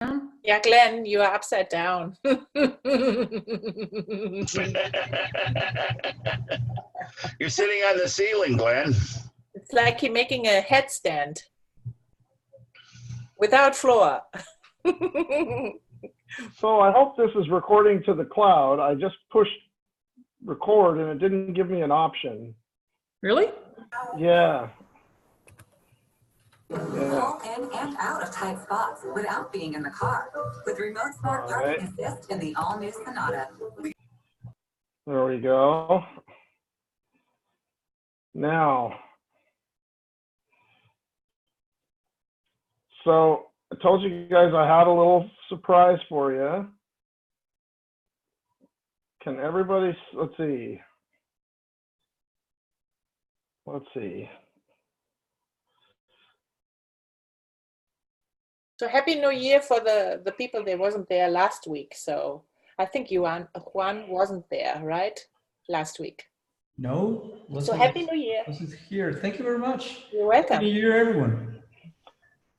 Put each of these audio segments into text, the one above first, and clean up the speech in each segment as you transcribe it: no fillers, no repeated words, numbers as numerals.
Yeah, Glenn, you are upside down. You're sitting on the ceiling, Glenn. It's like you're making a headstand without floor. So I hope this is recording to the cloud. I just pushed record and it didn't give me an option. Really? Yeah. Pull in and out of tight spots without being in the car with remote smart parking assist in the all-new Sonata. There we go. Now, so I told you guys I had a little surprise for you. Can everybody, let's see. So Happy New Year for the people that wasn't there last week. So I think Juan wasn't there, right? Last week. No. So Happy New Year. Wasn't here. Thank you very much. You're welcome. Happy New Year, everyone.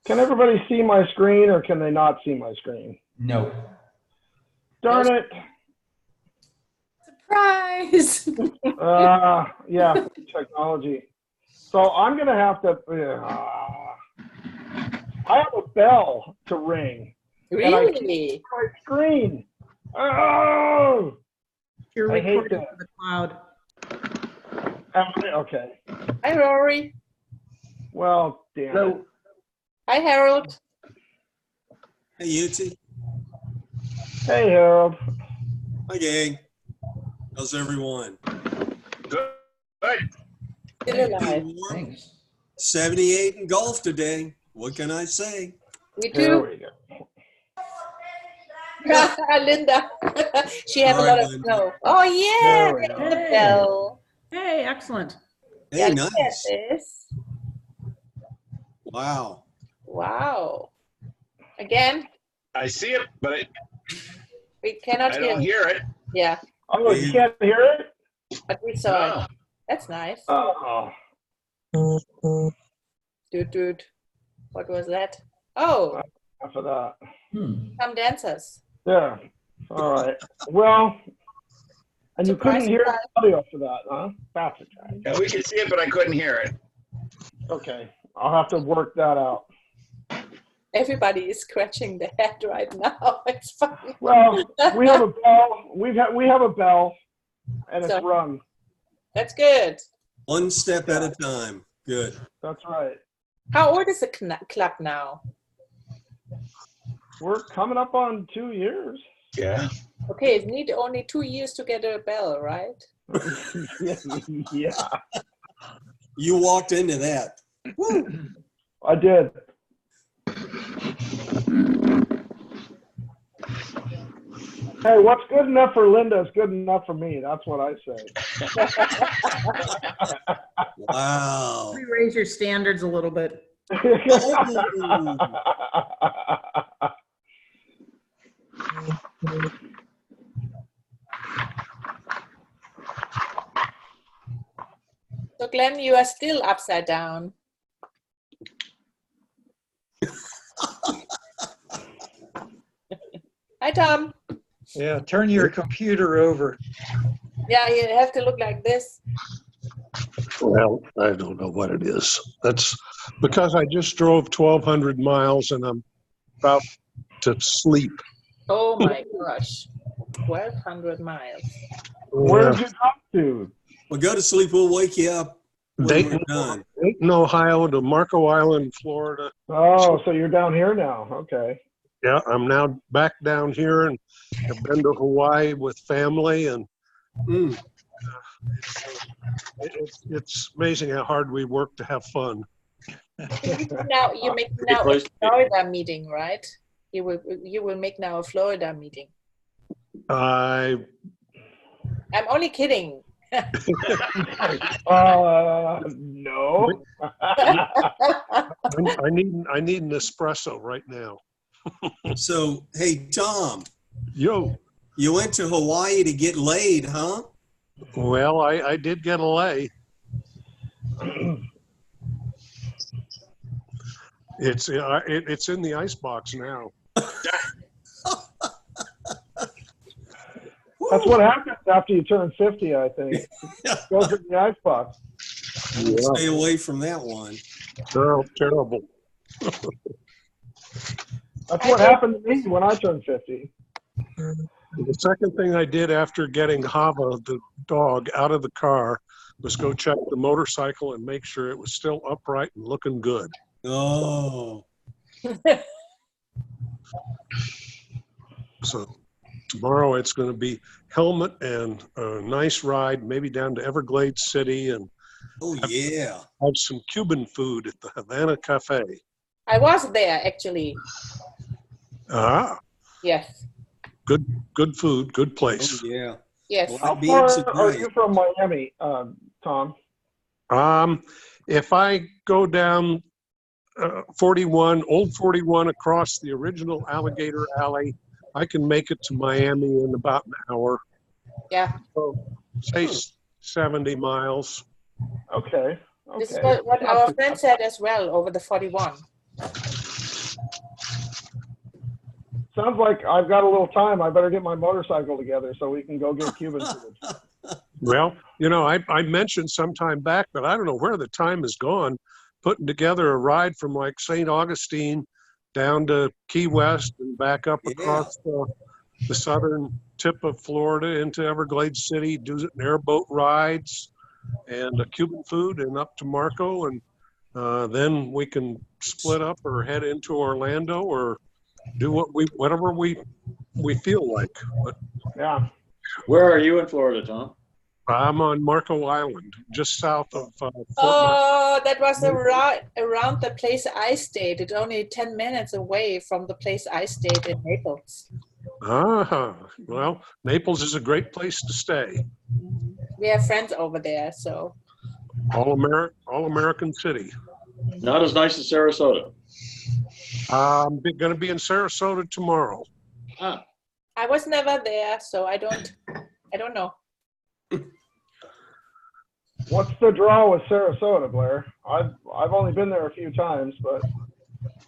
Can everybody see my screen or can they not see my screen? No. Darn it. Surprise. Yeah, technology. So I'm going to have to, I have a bell to ring. Really? My screen. Oh, You're I hate recording that. to the cloud. Okay. Hi, Rory. Well, damn it. Hi, Harold. Hey, Yuti. Hey, Harold. Hi, gang. How's everyone? Good. Still alive. Thanks. 78 in golf today. What can I say? We There do. we go. Linda. She has a All lot right, of Linda. snow. Oh, yeah. There we there's go. the bell. Hey, excellent. Hey, Yeah, look at nice. this. Wow. Wow. Again, I see it, but we cannot I hear don't it. hear it. Yeah, Oh, you can't hear it? but we saw No. it. That's nice. Oh. Dude. What was that? Oh, Enough of that. some dancers. There. All right. Well, and you couldn't Surprise, hear the surprise. audio for that, huh? That's a track. Yeah, we could see it, but I couldn't hear it. Okay. I'll have to work that out. Everybody is scratching their head right now. It's funny. Well, we have a bell. We have a bell, and it's So- rung. That's good. One step at a time. Good. That's right. How old is the club now? We're coming up on 2 years. Yeah. Okay, it need only 2 years to get a bell, right? Yeah, You walked into that. I did. Hey, what's good enough for Linda is good enough for me. That's what I say. Wow. Raise your standards a little bit. So Glenn, you are still upside down. Hi, Tom. Yeah, turn your computer over. Yeah, you have to look like this. Well, I don't know what it is. That's because I just drove 1,200 miles and I'm about to sleep. Oh my gosh. 1,200 miles. Where did you come to? Well, go to sleep. We'll wake you up when Dayton, we're done. Dayton, Ohio to Marco Island, Florida. Oh, so you're down here now. Okay. Yeah, I'm now back down here and have been to Hawaii with family, and Mm. it's amazing how hard we work to have fun. Now you make now a Florida meeting, right? You will make now a Florida meeting. I I'm only kidding. No. I need an espresso right now. So, hey, Tom, Yo, you went to Hawaii to get laid, huh? well, I did get a lay. It's in the icebox now. That's what happens after you turn 50, I think. Goes in the icebox. Stay away from that one. Oh, terrible. That's what happened to me when I turned 50. The second thing I did after getting Hava, the dog, out of the car was go check the motorcycle and make sure it was still upright and looking good. Oh, So tomorrow it's going to be helmet and a nice ride, maybe down to Everglades City, and oh yeah. have some Cuban food at the Havana Cafe. I was there actually. Ah, Yes. good food, good place. Oh yeah. Yes. Well, How I'd be far interested are tonight. you from Miami, Tom? If I go down 41, old 41 across the original Alligator Alley, I can make it to Miami in about an hour. Yeah. So say 70 miles. Okay. This is Okay. what our friend said as well over the 41. Sounds like I've got a little time. I better get my motorcycle together so we can go get Cuban food. Well, you know, I mentioned some time back, but I don't know where the time has gone, putting together a ride from like St. Augustine down to Key West and back up Yeah. across the southern tip of Florida into Everglades City, do airboat rides and Cuban food, and up to Marco, and then we can split up or head into Orlando or do whatever we feel like. But Yeah. Where are you in Florida, Tom? I'm on Marco Island, just south of Fort Myers. Oh, that was around the place I stayed. It's only 10 minutes away from the place I stayed in Naples. Ah, well, Naples is a great place to stay. We have friends over there, so. All American city. Not as nice as Sarasota. I'm going to be in Sarasota tomorrow. Ah, I was never there, so I don't know. What's the draw with Sarasota, Blair? I've only been there a few times, but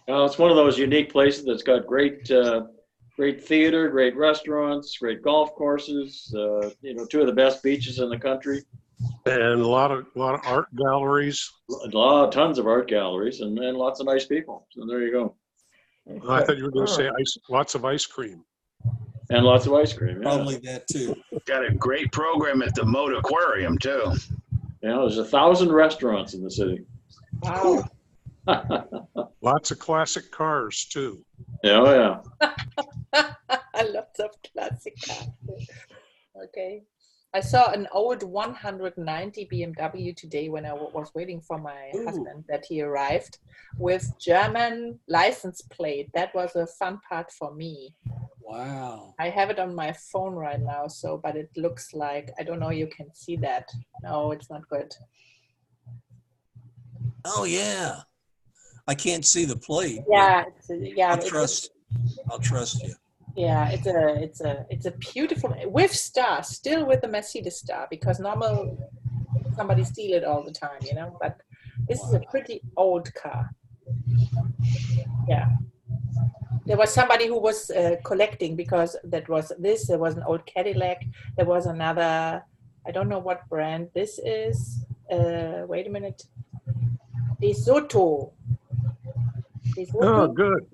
well, it's one of those unique places that's got great theater, great restaurants, great golf courses. Two of the best beaches in the country. And a lot of art galleries. Tons of art galleries, and lots of nice people. So there you go. I thought you were going to say lots of ice cream. And lots of ice cream. Yeah. Probably that too. Got a great program at the Moat Aquarium too. There's 1,000 restaurants in the city. Wow. Lots of classic cars too. Yeah. Lots of classic cars. Okay. I saw an old 190 BMW today when I was waiting for my husband that he arrived with German license plate. That was a fun part for me. Wow. I have it on my phone right now, but it looks like, I don't know, you can see that. No, it's not good. Oh yeah. I can't see the plate. Yeah, I'll trust you. Yeah, it's a beautiful, with star, still with the Mercedes star, because normal somebody steal it all the time, but this is a pretty old car. Yeah. There was somebody who was collecting, because there was an old Cadillac. There was another, I don't know what brand this is. Wait a minute. DeSoto. Oh, good.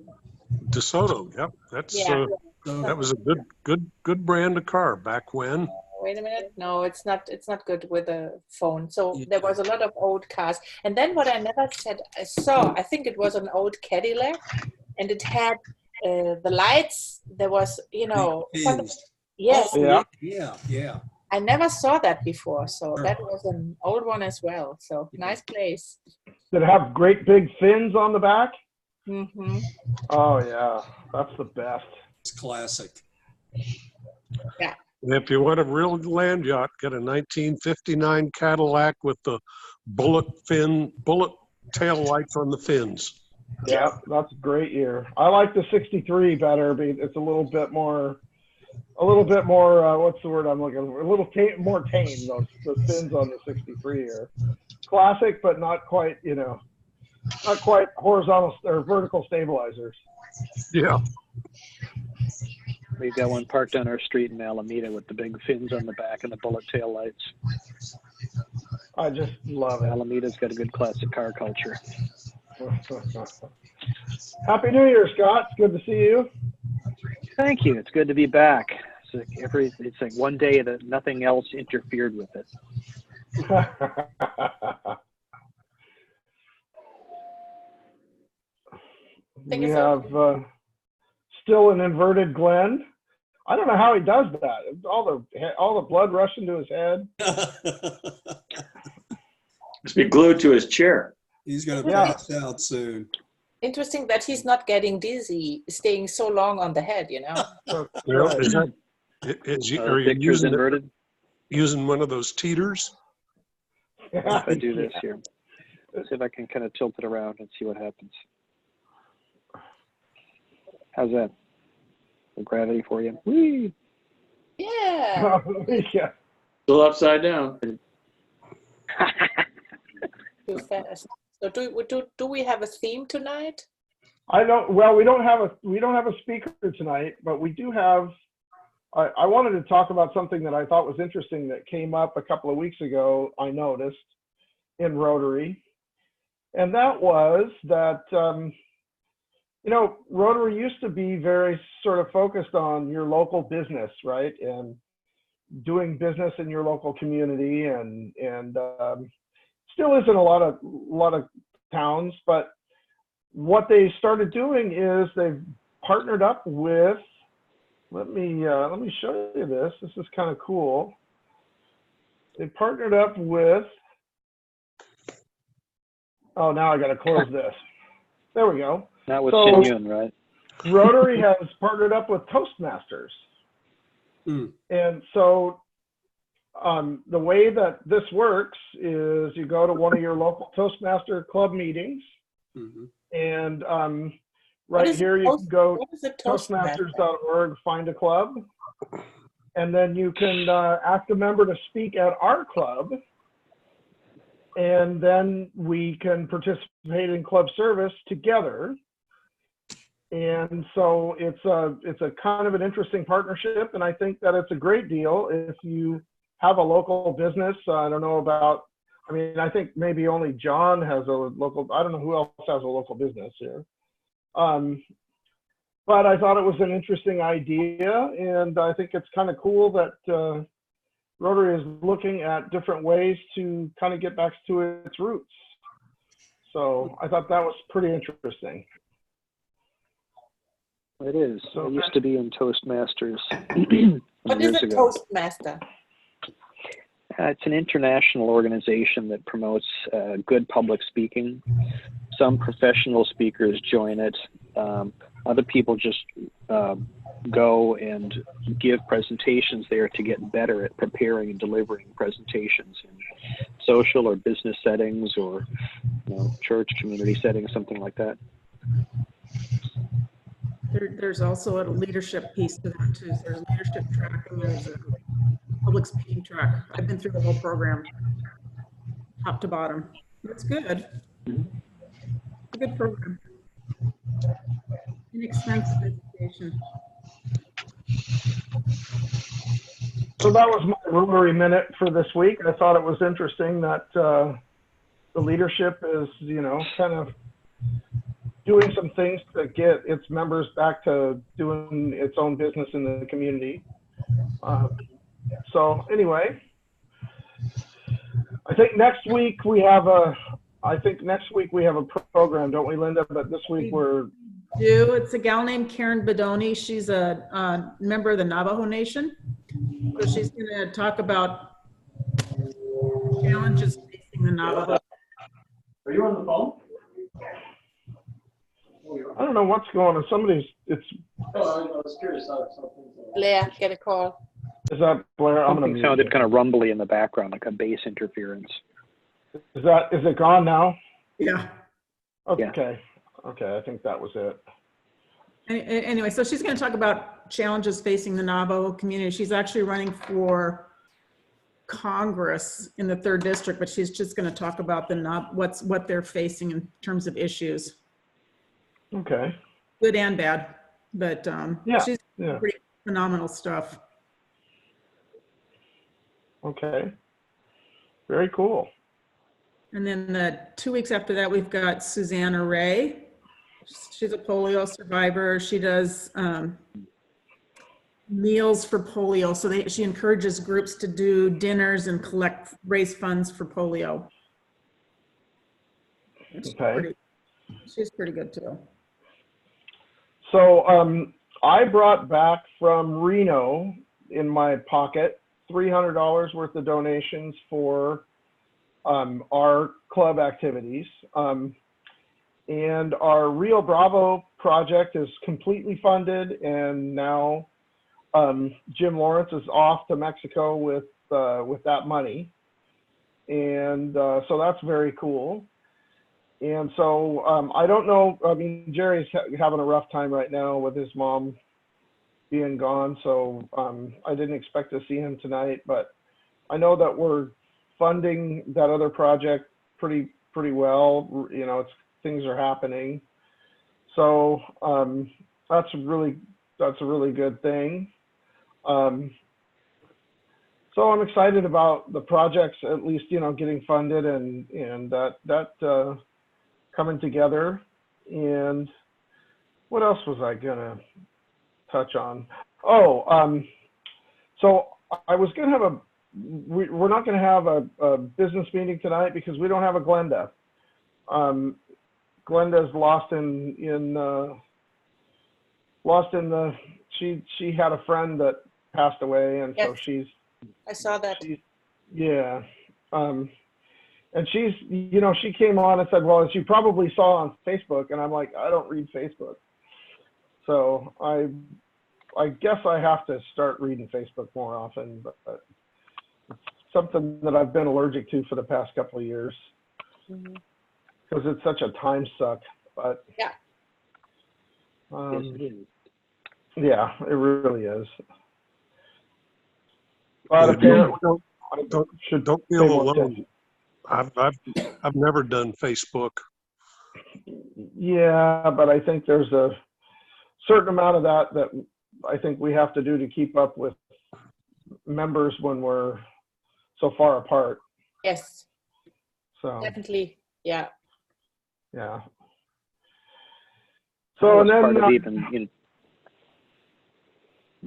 DeSoto. Yep, that's Yeah. that was a good brand of car back when. Wait a minute. No, it's not good with a phone. So there was a lot of old cars. And then what I never said, I think it was an old Cadillac, and it had the lights. There was, yes. Yeah. Yeah. I never saw that before. So that was an old one as well. So nice place. did it have great big fins on the back? Mm-hmm. Oh yeah, that's the best. It's classic. Yeah. And if you want a real land yacht, get a 1959 Cadillac with the bullet tail lights on the fins. Yeah, that's a great year. I like the 63 better. It's a little bit more. What's the word I'm looking for? A little more tame. Those fins on the 63 are classic, but not quite. Not quite horizontal or vertical stabilizers. Yeah. We've got one parked on our street in Alameda with the big fins on the back and the bullet tail lights. I just love it. Alameda's got a good classic car culture. Happy New Year, Scott. It's good to see you. Thank you. It's good to be back. It's like one day that nothing else interfered with it. We have still an inverted Glenn. I don't know how he does that. All the blood rushing to his head. Must be glued to his chair. He's going to Yeah. pass out soon. Interesting that he's not getting dizzy, staying so long on the head, you know? You know, is that, are you Picture's inverted. using one of those teeters? If I do this here, see if I can kind of tilt it around and see what happens. How's that? The gravity for you? Whee! Yeah. Yeah. Still upside down. Too fast. So do we have a theme tonight? I don't. Well, we don't have a speaker tonight, but we do have. I wanted to talk about something that I thought was interesting that came up a couple of weeks ago. I noticed in Rotary, and that was that Rotary used to be very sort of focused on your local business, right, and doing business in your local community, and still is in a lot of towns. But what they started doing is they've partnered up with. Let me show you this. This is kind of cool. They partnered up with. Oh, now I got to close this. There we go. Not with Shin Yun, right? Rotary has partnered up with Toastmasters. And so the way that this works is you go to one of your local Toastmaster club meetings, and right here you can go toastmasters.org, find a club, and then you can ask a member to speak at our club, and then we can participate in club service together. And so it's a kind of an interesting partnership, and I think that it's a great deal if you have a local business. I don't know about, I mean, I think maybe only John has a local, I don't know who else has a local business here. But I thought it was an interesting idea, and I think it's kind of cool that Rotary is looking at different ways to kind of get back to its roots. So I thought that was pretty interesting. It is. So I used to be in Toastmasters. What is a Toastmaster? It's an international organization that promotes good public speaking. Some professional speakers join it. Other people just go and give presentations there to get better at preparing and delivering presentations in social or business settings, or church, community settings, something like that. There's also a leadership piece to that too. So there's a leadership track and there's a public speaking track. I've been through the whole program, top to bottom. It's good. It's a good program. Inexpensive education. So that was my Rotary Minute for this week. I thought it was interesting that the leadership is, kind of doing some things to get its members back to doing its own business in the community. So anyway, I think next week we have a program, don't we, Linda? But this week it's a gal named Karen Bedoni. She's a member of the Navajo Nation. So she's going to talk about challenges facing the Navajo. Are you on the phone? I don't know what's going on. I was curious. Blair, get a call. Is that Blair? Something sounded kind of rumbly in the background, like a bass interference. Is it gone now? Yeah. Okay. Yeah. Okay, I think that was it. Anyway, so she's going to talk about challenges facing the Navajo community. She's actually running for Congress in the 3rd district, but she's just going to talk about what they're facing in terms of issues. Okay. Good and bad, but she's pretty phenomenal stuff. Okay. Very cool. And then 2 weeks after that, we've got Susanna Ray. She's a polio survivor. She does meals for polio. So she encourages groups to do dinners and raise funds for polio. Okay. She's pretty good too. So I brought back from Reno in my pocket $300 worth of donations for our club activities. And our Rio Bravo project is completely funded, and now Jim Lawrence is off to Mexico with that money. And so that's very cool. And so I don't know, I mean, Jerry's having a rough time right now with his mom being gone. So I didn't expect to see him tonight, but I know that we're funding that other project pretty well. You know, things are happening. So that's a really good thing. So I'm excited about the projects, at least, you know, getting funded and that coming together. And what else was I gonna touch on? Oh, so I was gonna have we're not gonna have a business meeting tonight because we don't have a Glenda. Glenda's lost in the, she had a friend that passed away, and so Yes. I saw that. yeah. And she's, you know, she came on and said, well, as you probably saw on Facebook, and I'm like, I don't read Facebook. So I guess I have to start reading Facebook more often, but it's something that I've been allergic to for the past couple of years. Mhm. Because it's such a time suck, but Yeah. Yes, it is. yeah, it really is. But apparently, Don't feel alone. I've never done Facebook. yeah, but I think there's a certain amount of that I think we have to do to keep up with members when we're so far apart. Yes, So definitely. Yeah. yeah. That So was and then part of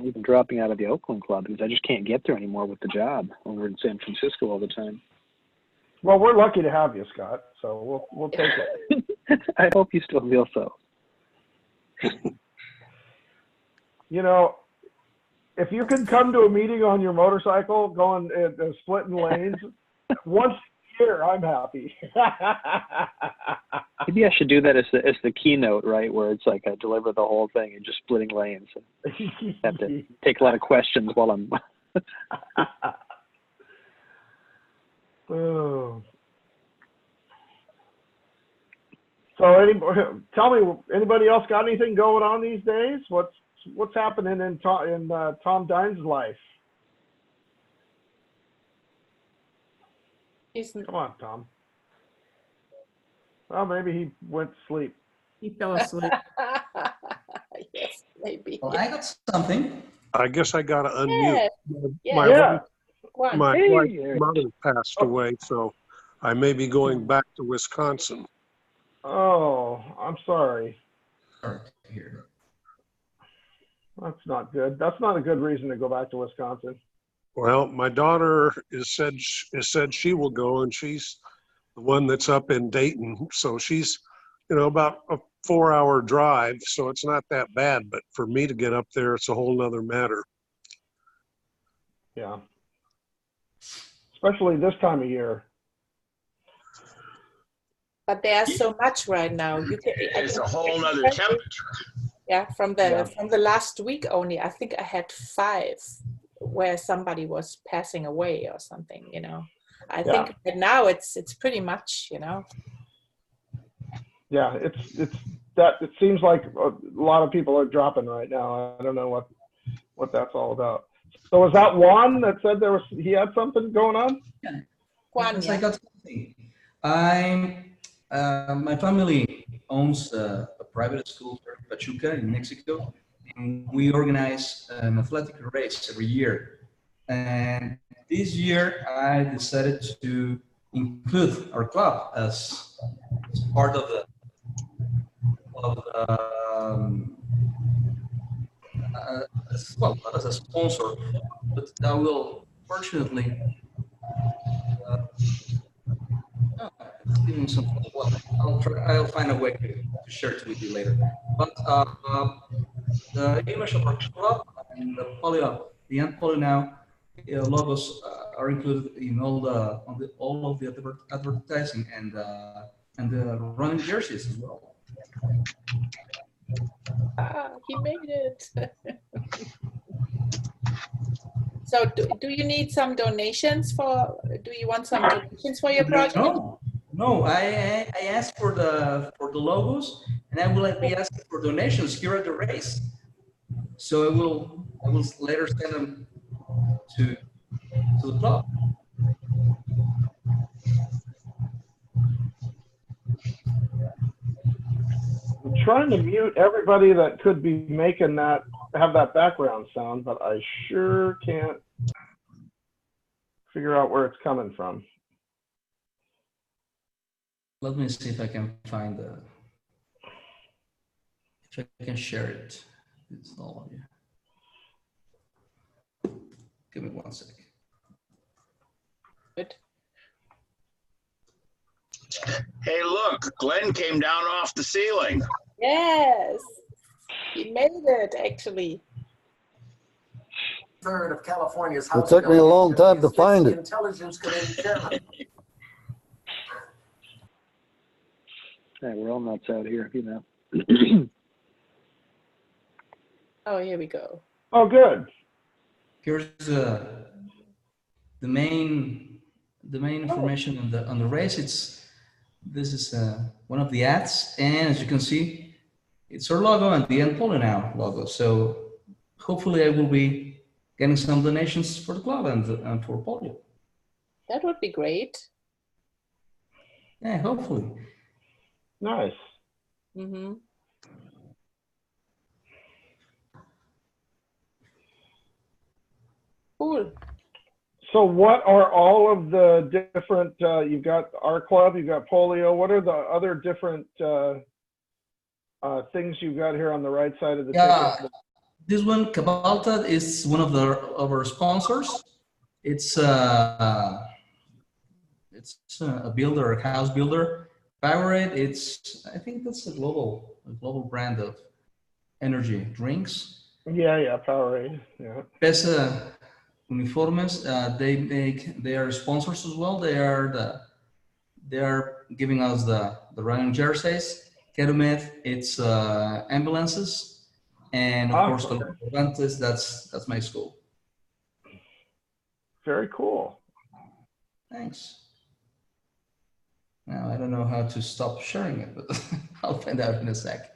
even dropping out of the Oakland Club because I just can't get there anymore with the job over in San Francisco all the time. well, we're lucky to have you, Scott. So we'll take it. I hope you still feel so. You know, if you could come to a meeting on your motorcycle going splitting lanes once a year, I'm happy. Maybe I should do that as the keynote, right? Where it's like I deliver the whole thing and just splitting lanes. Have to take a lot of questions while I'm. Oh. So tell me, anybody else got anything going on these days? What's happening in Tom Dine's life? Come on, Tom. Well, maybe he went to sleep. He fell asleep. Yes, maybe. Well, I got something. I guess I got to unmute. Yeah. My Yeah. One. my Hey, wife's Eric. mother passed away, so I may be going back to Wisconsin. Oh, I'm sorry. Sorry to hear. That's not good. That's not a good reason to go back to Wisconsin. Well, my daughter is said she will go, and she's the one that's up in Dayton. So she's, you know, about a 4-hour drive. So it's not that bad. But for me to get up there, it's a whole nother matter. Yeah. Especially this time of year. But there's so much right now. It's a whole nother temperature. Yeah, from the last week only, I think I had 5 where somebody was passing away or something, you know. I think that now it's pretty much, you know. Yeah, it's that it seems like a lot of people are dropping right now. I don't know what that's all about. So was that Juan that said he had something going on? Juan, Yes, yeah. I got something. My family owns a private school here in Pachuca in Mexico, and we organize an athletic race every year. And this year, I decided to include our club as part of the as a sponsor. But I will fortunately give him some. Well, I'll find a way to share it with you later. But the image of our club and the Ant Polio Now logos are included in all of the advertising and the running jerseys as well. He made it. So do you need some donations do you want some donations for your project? No, I asked for the logos, and I will be asking for donations here at the race. So I will later send them to the club. I'm trying to mute everybody that could be making have that background sound, but I sure can't figure out where it's coming from. Let me see if I can find if I can share it. It's all of you. Give me 1 second. Good. Hey, look, Glenn came down off the ceiling. Yes, he made it actually. Third of California's It took me a long time to find it. Intelligence Committee Chairman. Yeah, we're all nuts out here, you know. Oh, here we go. Oh, good. Here's the main information on the race. This is one of the ads, and as you can see, it's our logo and the Ant Polio Now logo. So hopefully, I will be getting some donations for the club and for polio. That would be great. Yeah, hopefully. Nice. Mm-hmm. Cool. So what are all of the different, you've got our club, you've got polio, what are the other different things you've got here on the right side of the ticket? This one, Cabalta, is one of our sponsors. It's a builder, a house builder. Powerade, I think that's a global brand of energy drinks. Yeah, Powerade. Yeah. Pesa Uniformes, they are sponsors as well. They are giving us the running jerseys. Kerumed, it's ambulances, and of course Cervantes, that's my school. Very cool. Thanks. Now I don't know how to stop sharing it, but I'll find out in a sec.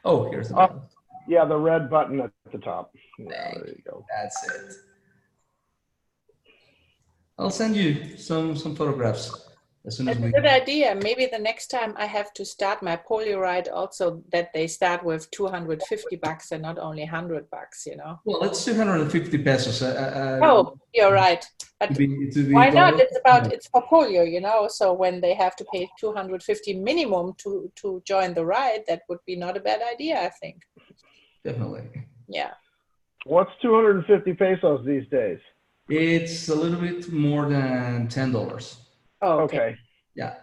Oh, here's the button. Yeah, the red button at the top. Yeah, there you go. That's it. I'll send you some photographs as soon as That's a good idea. Maybe the next time I have to start my polio ride also that they start with $250 and not only $100, you know. Well, it's 250 pesos. Oh, you're right. But why not? It's for polio, you know. So when they have to pay 250 minimum to join the ride, that would be not a bad idea, I think. Definitely. Yeah. What's 250 pesos these days? It's a little bit more than $10. Oh, okay. Yeah.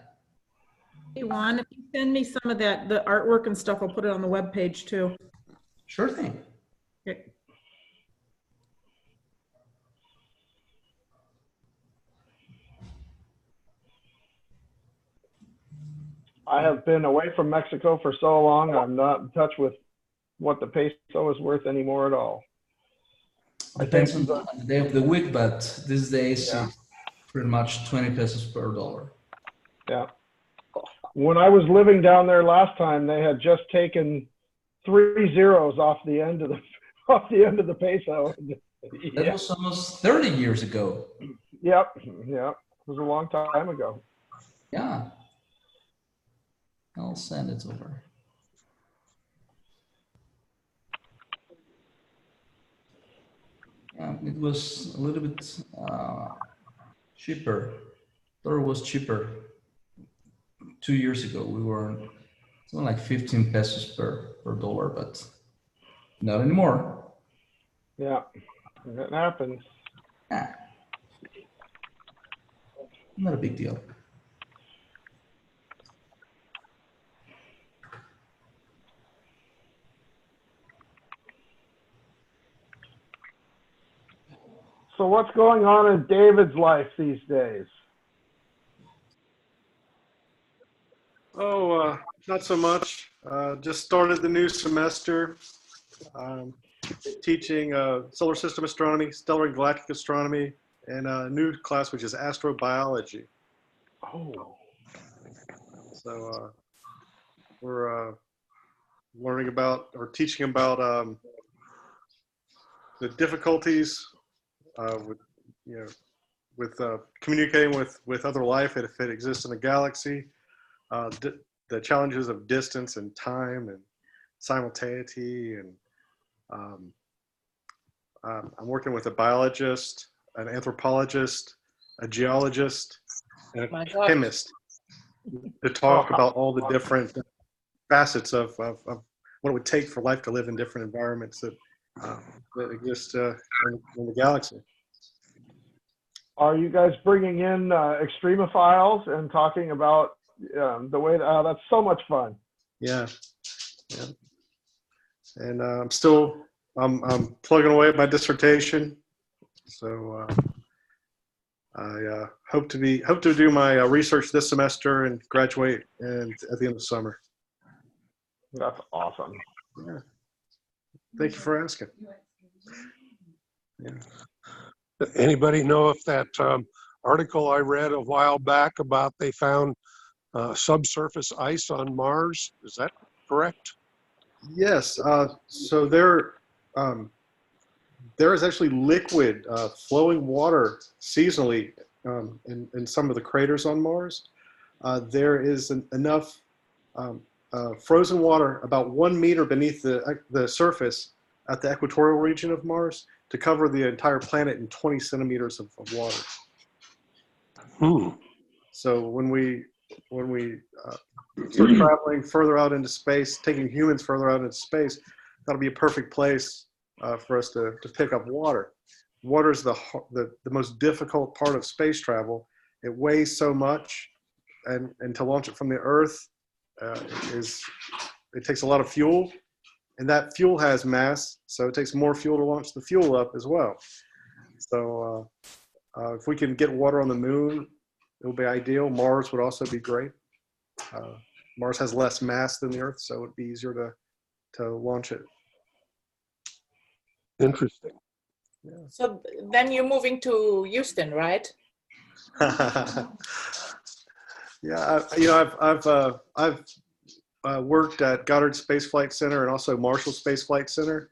Hey, Juan, if you send me some of the artwork and stuff, I'll put it on the webpage too. Sure thing. Okay. I have been away from Mexico for so long, I'm not in touch with what the peso is worth anymore at all. Depends on the day of the week, but these days it's pretty much 20 pesos per dollar. Yeah. When I was living down there last time, they had just taken 3 zeros off the end of the peso. That was almost 30 years ago. Yep. It was a long time ago. Yeah. I'll send it over. It was a little bit cheaper. Thought it was cheaper 2 years ago. We were something like 15 pesos per dollar, but not anymore. Yeah, that happens. Not a big deal. So what's going on in David's life these days? Oh, not so much. Just started the new semester, teaching solar system astronomy, stellar and galactic astronomy, and a new class which is astrobiology. Oh. So we're learning about or teaching about the difficulties with communicating with other life if it exists in a galaxy. The challenges of distance and time and simultaneity, and I'm working with a biologist, an anthropologist, a geologist, and a chemist to talk about all the different facets of what it would take for life to live in different environments that exist in the galaxy. Are you guys bringing in extremophiles and talking about the way that, that's so much fun. Yeah. And I'm plugging away at my dissertation. So I hope to do my research this semester and graduate at the end of the summer. That's awesome. Yeah. Thank you for asking. Yeah. Anybody know if that article I read a while back about they found subsurface ice on Mars, is that correct? Yes. So there is actually liquid flowing water seasonally in some of the craters on Mars. There is enough frozen water about 1 meter beneath the surface at the equatorial region of Mars to cover the entire planet in 20 centimeters of water. So when we start traveling further out into space, taking humans further out into space, that'll be a perfect place for us to pick up water. Water is the most difficult part of space travel. It weighs so much, and to launch it from the Earth it takes a lot of fuel, and that fuel has mass, so it takes more fuel to launch the fuel up as well. So if we can get water on the moon, it will be ideal. Mars would also be great. Mars has less mass than the Earth, so it would be easier to launch it. Interesting. Yeah. So then you're moving to Houston, right? Yeah, I've worked at Goddard Space Flight Center and also Marshall Space Flight Center,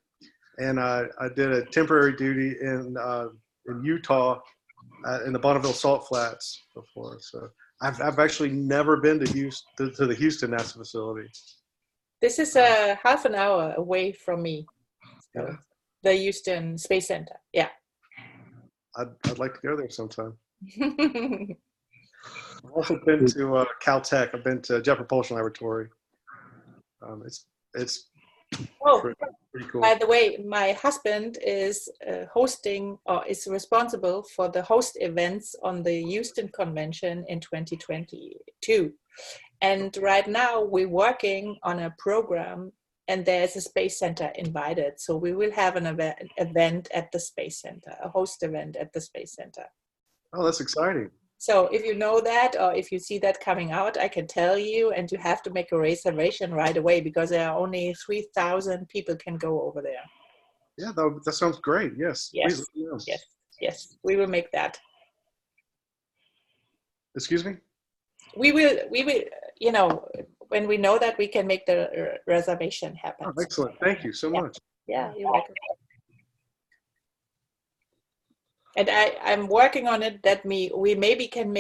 and I did a temporary duty in Utah in the Bonneville Salt Flats before. So I've actually never been to Houston, to the Houston NASA facility. This is a half an hour away from me. So Yeah. the Houston Space Center. Yeah. I'd like to go there sometime. I've also been to Caltech. I've been to Jet Propulsion Laboratory. It's pretty cool. By the way, my husband is hosting or is responsible for the host events on the Houston Convention in 2022. And right now we're working on a program, and there's a Space Center invited. So we will have an event at the Space Center, a host event at the Space Center. Oh, that's exciting. So if you know that, or if you see that coming out, I can tell you, and you have to make a reservation right away because there are only 3,000 people can go over there. Yeah, that sounds great. Yes. Yes, Please let me know. yes, we will make that. Excuse me? We will, when we know that, we can make the reservation happen. Oh, excellent. Thank you so much. Yeah, you're welcome. And I'm working on it that we maybe can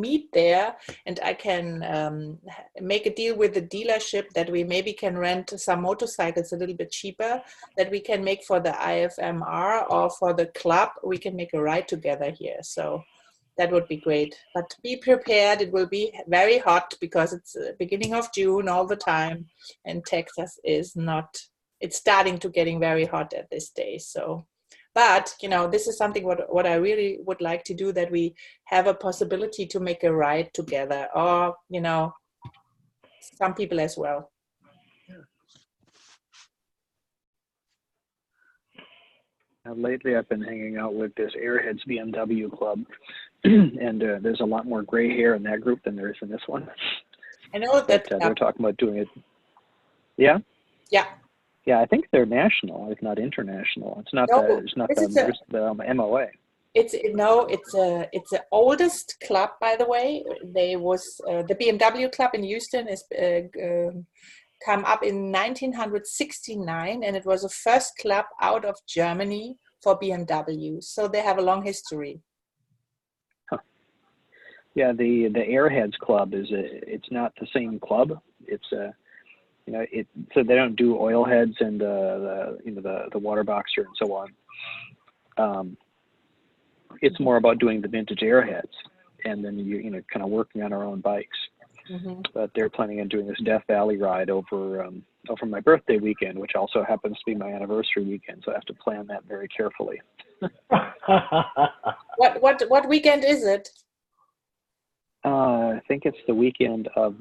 meet there, and I can make a deal with the dealership that we maybe can rent some motorcycles a little bit cheaper, that we can make for the IFMR or for the club. We can make a ride together here. So that would be great. But be prepared. It will be very hot because it's the beginning of June all the time, and Texas is not. It's starting to getting very hot at this day. So. But, you know, this is something what I really would like to do, that we have a possibility to make a ride together, or, you know, some people as well. Lately, I've been hanging out with this Airheads BMW club, and there's a lot more gray hair in that group than there is in this one. I know that. They're talking about doing it. Yeah? Yeah. Yeah, I think they're national, if not international. It's not the MOA. It's the oldest club, by the way. They was the BMW club in Houston is come up in 1969, and it was the first club out of Germany for BMW. So they have a long history. Huh. Yeah, the Airheads club it's not the same club. It's you know, so they don't do oil heads and the water boxer and so on. It's more about doing the vintage Airheads, and then you know kind of working on our own bikes. Mm-hmm. But they're planning on doing this Death Valley ride over my birthday weekend, which also happens to be my anniversary weekend. So I have to plan that very carefully. What weekend is it? I think it's the weekend of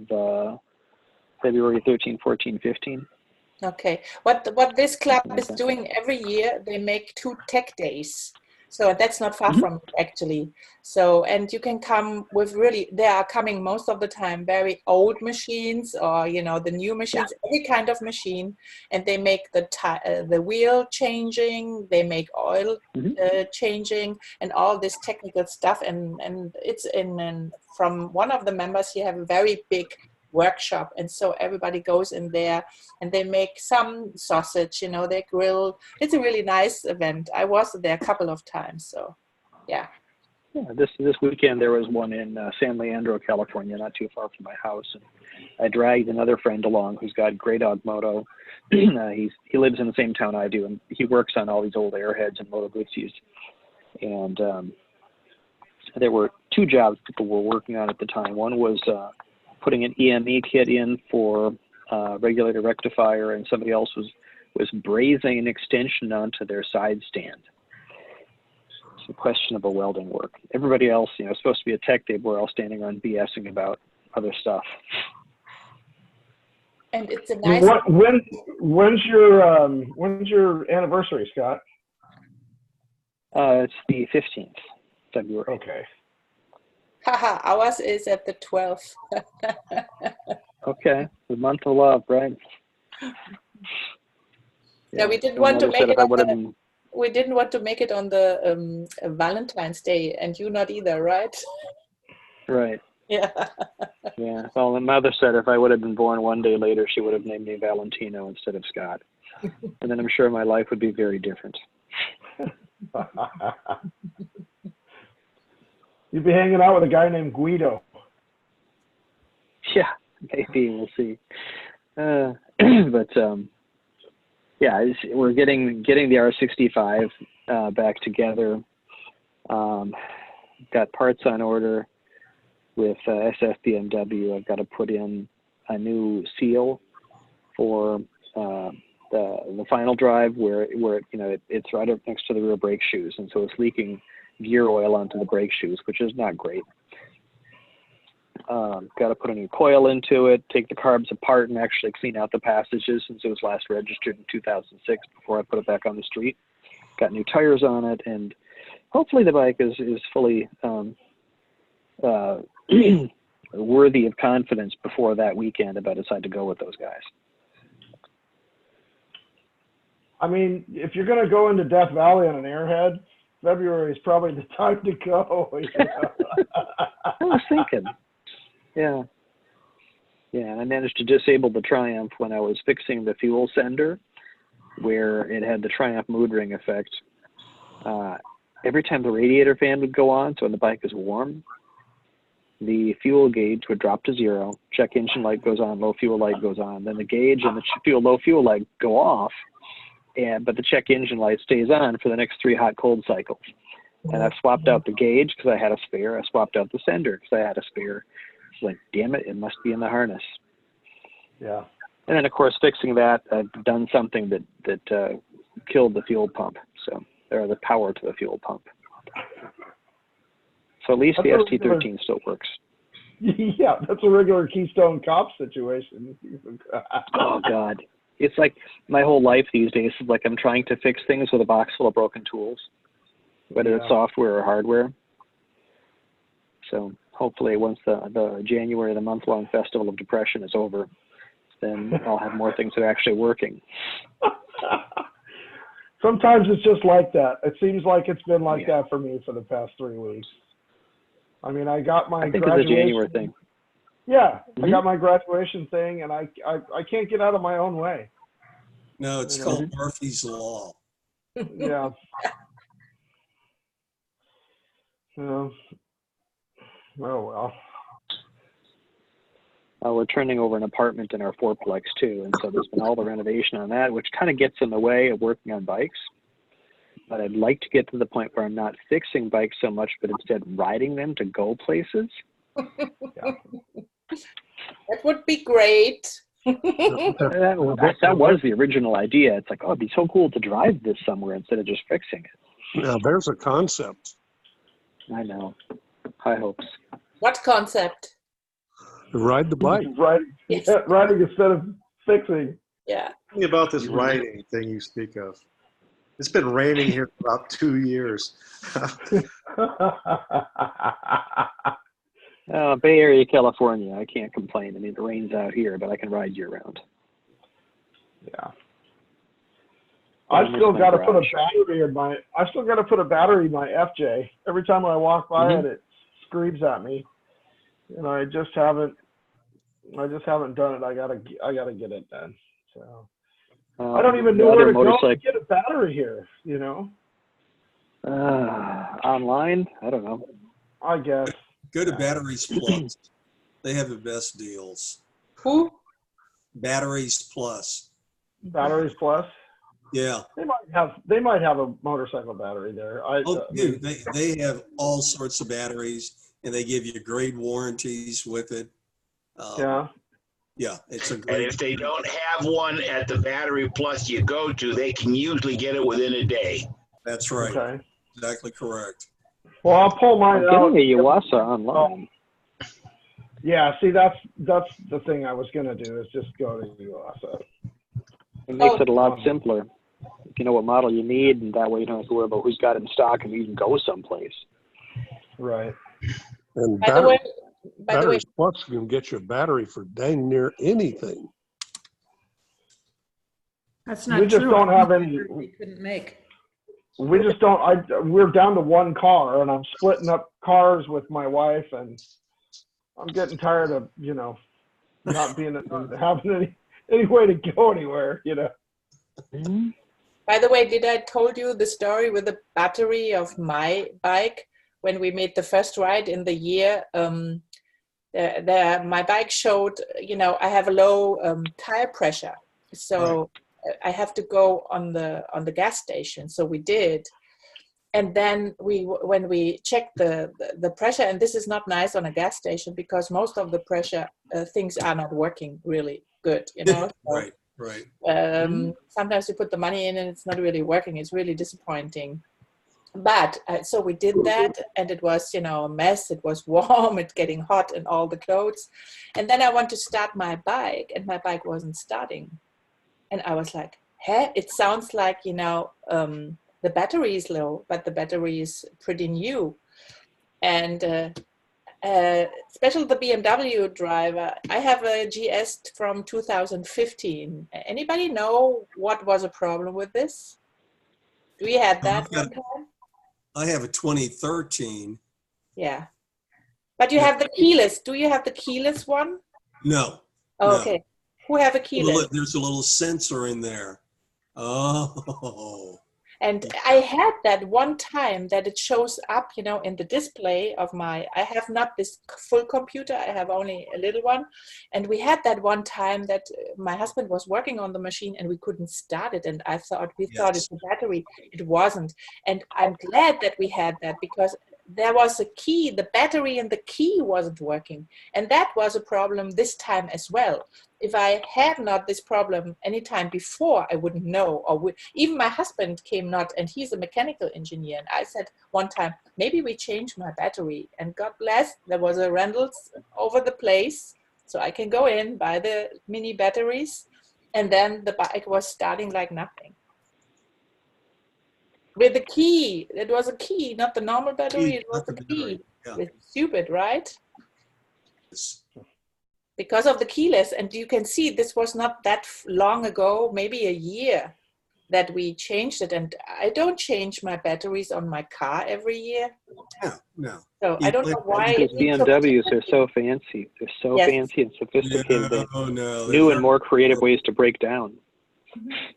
February 13, 14, 15. Okay. What this club is doing every year, they make 2 tech days. So that's not far from it, actually. So, and you can come with they are coming most of the time, very old machines, or, you know, the new machines, every kind of machine. And they make the wheel changing, they make oil changing, and all this technical stuff. And it's from one of the members, he have a very big workshop, and so everybody goes in there and they make some sausage, you know, they grill. It's a really nice event. I was there a couple of times, so yeah. This weekend there was one in San Leandro, California, not too far from my house, and I dragged another friend along who's got Grey Dog Moto. He lives in the same town I do, and he works on all these old Airheads and Moto Guzzi's. And there were 2 jobs people were working on at the time. One was putting an EME kit in for regulator rectifier, and somebody else was brazing an extension onto their side stand. Some questionable welding work. Everybody else, you know, supposed to be a tech day, we're all standing around BSing about other stuff. And it's a nice. When's your anniversary, Scott? It's the 15th February. Okay. Haha, ours is at the 12th. Okay, the month of love, right? Yeah, we didn't want to make it. We didn't want to make it on the Valentine's Day, and you not either, right? Right. Yeah. Yeah. Well, the mother said if I would have been born one day later, she would have named me Valentino instead of Scott, and then I'm sure my life would be very different. You'd be hanging out with a guy named Guido. Yeah, maybe we'll see. But yeah, we're getting the R65 back together. Got parts on order with SF BMW. I've got to put in a new seal for the final drive where you know it's right up next to the rear brake shoes, and so it's leaking gear oil onto the brake shoes, which is not great. Got to put a new coil into it, take the carbs apart, and actually clean out the passages since it was last registered in 2006 before I put it back on the street. Got new tires on it, and hopefully the bike is fully worthy of confidence before that weekend if I decide to go with those guys. I mean, if you're going to go into Death Valley on an Airhead, February is probably the time to go. You know? I was thinking. Yeah. Yeah, and I managed to disable the Triumph when I was fixing the fuel sender, where it had the Triumph mood ring effect. every time the radiator fan would go on, so when the bike is warm, the fuel gauge would drop to 0, check engine light goes on, low fuel light goes on, then the gauge and the low fuel light go off, but the check engine light stays on for the next 3 hot cold cycles. And I've swapped out the gauge because I had a spare. I swapped out the sender because I had a spare. It's like, damn it, it must be in the harness. Yeah. And then, of course, fixing that, I've done something that killed the fuel pump, or the power to the fuel pump. So at least the ST13 still works. Yeah, that's a regular Keystone Cop situation. Oh, God. It's like my whole life these days is like I'm trying to fix things with a box full of broken tools, whether it's software or hardware. So hopefully once the January, the month-long Festival of Depression is over, then I'll have more things that are actually working. Sometimes it's just like that. It seems like it's been like that for me for the past 3 weeks. I mean, I got my I think graduation. it's a January thing. Yeah, I got my graduation thing, and I can't get out of my own way. No, it's called Murphy's Law. Yeah. Oh, well. We're turning over an apartment in our fourplex too, and so there's been all the renovation on that, which kind of gets in the way of working on bikes. But I'd like to get to the point where I'm not fixing bikes so much, but instead riding them to go places. That would be great. that was the original idea. It's like, oh, it'd be so cool to drive this somewhere instead of just fixing it. Now, there's a concept. I know. High hopes. What concept? Ride the bike. Riding instead of fixing. Yeah. Tell me about this riding thing you speak of. It's been raining here for about 2 years. Bay Area, California. I can't complain. I mean, it rains out here, but I can ride year round. Yeah. I've still got to put a battery in my. I still got to put a battery in my FJ. Every time I walk by it screams at me. And I just haven't done it. I gotta get it done. So I don't even know where to go to get a battery here. You know. Online? I don't know. I guess. Go to Batteries Plus. They have the best deals. Who? Batteries Plus. Batteries Plus. Yeah. They might have a motorcycle battery there. They have all sorts of batteries, and they give you great warranties with it. Yeah, it's a great. And if they don't have one at the Battery Plus you go to, they can usually get it within a day. That's right. Okay. Exactly correct. Well, I'll pull mine out. Getting a Yuasa online. Yeah, see, that's the thing I was gonna do is just go to Yuasa. It makes it a lot simpler. If you know what model you need, and that way you don't have to worry about who's got it in stock, and you can go someplace. Right. And By the way, Batteries Plus can get you a battery for dang near anything. That's not We just true. don't have any. We couldn't make. We just don't. We're down to one car, and I'm splitting up cars with my wife, and I'm getting tired of not having any way to go anywhere. By the way, did I told you the story with the battery of my bike when we made the first ride in the year? My bike showed, I have a low tire pressure, so I have to go on the gas station. So we did, and then when we checked the pressure, and this is not nice on a gas station because most of the pressure things are not working really good. So, Right. Sometimes you put the money in and it's not really working. It's really disappointing. But so we did that, and it was, a mess. It was warm, it's getting hot in all the clothes. And then I want to start my bike, and my bike wasn't starting. And I was like, hey, it sounds like, the battery is low, but the battery is pretty new. And especially the BMW driver, I have a GS from 2015. Anybody know what was a problem with this? Do we have that one time? I have a 2013. Yeah. But you have the keyless. Do you have the keyless one? No. Oh, no. Okay. Who have a keyless? There's a little sensor in there. Oh. And I had that one time that it shows up, you know, in the display of I have not this full computer, I have only a little one. And we had that one time that my husband was working on the machine and we couldn't start it. And we thought it's a battery. It wasn't. And I'm glad that we had that, because there was a key, the battery and the key wasn't working. And that was a problem this time as well. If I had not this problem any time before, I wouldn't know. Or even my husband came not, and he's a mechanical engineer. And I said one time, maybe we change my battery. And God bless, there was a Randall's over the place. So I can go in, buy the mini batteries. And then the bike was starting like nothing. With the key, it was a key, not the normal battery, it was the key. Yeah. It's stupid, right? Yes. Because of the keyless, and you can see this was not that long ago, maybe a year that we changed it. And I don't change my batteries on my car every year. No. So I don't know why. Because BMWs are so fancy. They're so fancy and sophisticated. New and more creative ways to break down.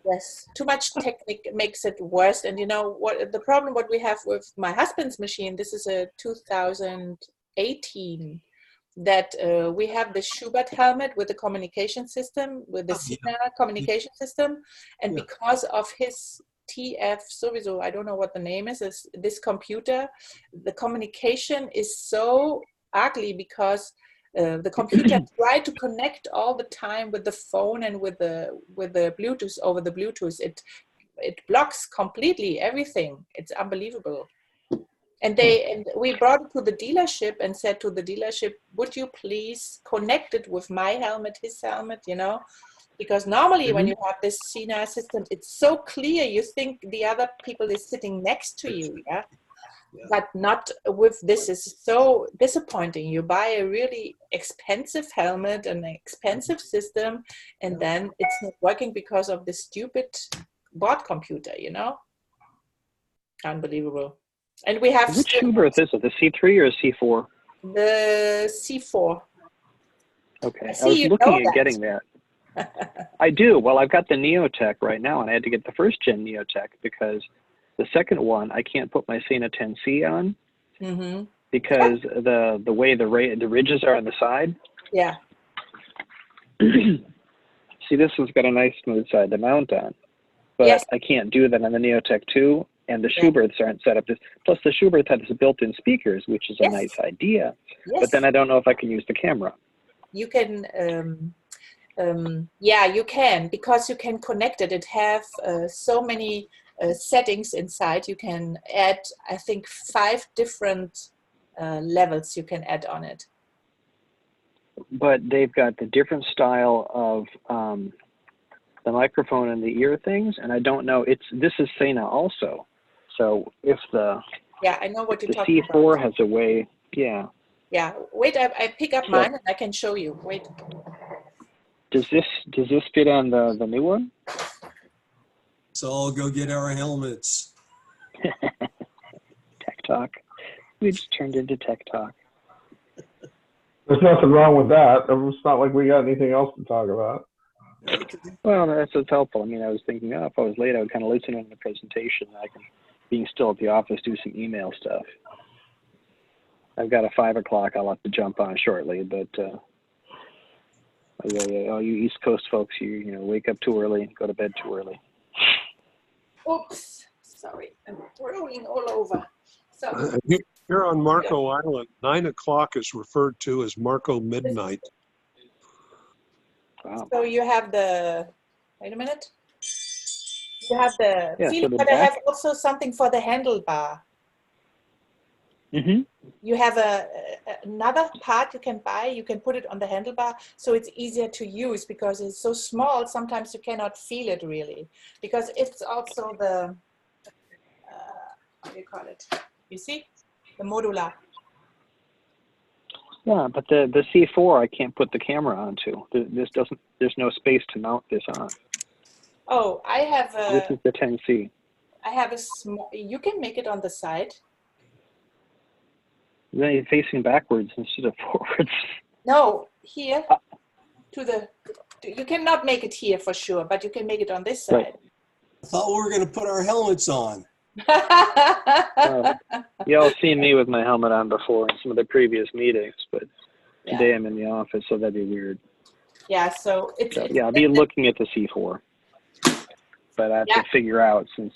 Yes, too much technique makes it worse. And you know what the problem what we have with my husband's machine, this is a 2018, that we have the Schubert helmet with the communication system, with the Sina communication system. And because of his TF sowieso, I don't know what the name is this computer, the communication is so ugly because the computer tried to connect all the time with the phone and with the Bluetooth over the Bluetooth. It blocks completely everything. It's unbelievable. And we brought it to the dealership and said to the dealership, would you please connect it with my helmet, his helmet, you know? Because normally when you have this Sina system, it's so clear. You think the other people is sitting next to you, yeah? But not with this. Is so disappointing. You buy a really expensive helmet, an expensive system, and then it's not working because of the stupid board computer, you know? Unbelievable. And we have... Which Schubert is it, the C3 or C4? The C4. Okay, I was looking at getting that. I do. Well, I've got the Neotech right now, and I had to get the first gen Neotech because the second one, I can't put my Sena 10C on because the way the ridges are on the side. Yeah. See, this one's got a nice smooth side to mount on, but I can't do that on the Neotech 2, and the Schuberts aren't set up. Plus, the Schubert has built-in speakers, which is a nice idea, but then I don't know if I can use the camera. You can, yeah, you can, because you can connect it. It have so many settings inside. You can add, I think, 5 different levels you can add on it. But they've got the different style of the microphone and the ear things, and I don't know. This is Sena also. So if the I know what you're talking about. The C4 has a way, Yeah. Wait, I pick up mine and I can show you. Wait. Does this fit on the new one? So I'll go get our helmets. Tech Talk. We just turned into Tech Talk. There's nothing wrong with that. It's not like we got anything else to talk about. Well, that's what's helpful. I mean, I was thinking, if I was late, I would kind of listen in the presentation. I can, being still at the office, do some email stuff. I've got a 5 o'clock I'll have to jump on shortly, but all you East Coast folks, you wake up too early, go to bed too early. Oops, sorry, I'm rolling all over. So here on Marco Island, 9 o'clock is referred to as Marco Midnight. Wow. So you have the, wait a minute. You have the feeling, so but I have also something for the handlebar. You have another part you can buy. You can put it on the handlebar, so it's easier to use because it's so small. Sometimes you cannot feel it really, because it's also the how do you call it? You see, the modular. Yeah, but the C4 I can't put the camera onto. There's no space to mount this on. Oh, I have a. This is the 10C. I have a small. You can make it on the side. Then you're facing backwards instead of forwards. No, here to the. You cannot make it here for sure, but you can make it on this side. Right. I thought we were going to put our helmets on. Y'all seen me with my helmet on before in some of the previous meetings, but today I'm in the office, so that'd be weird. Yeah, so I'll be looking at the C4, but I have to figure out, since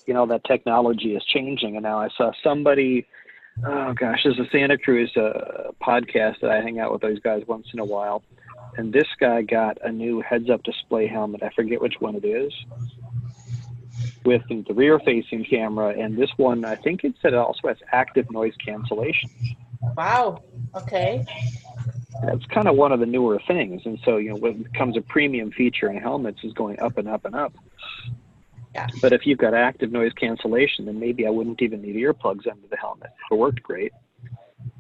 that technology is changing. And now I saw somebody, oh gosh, there's a Santa Cruz podcast that I hang out with those guys once in a while, and this guy got a new heads-up display helmet. I forget which one it is, with the rear-facing camera, and this one, I think it said it also has active noise cancellation. Wow. Okay. That's kind of one of the newer things, and so what becomes a premium feature in helmets is going up and up and up. Yeah. But if you've got active noise cancellation, then maybe I wouldn't even need earplugs under the helmet. It worked great.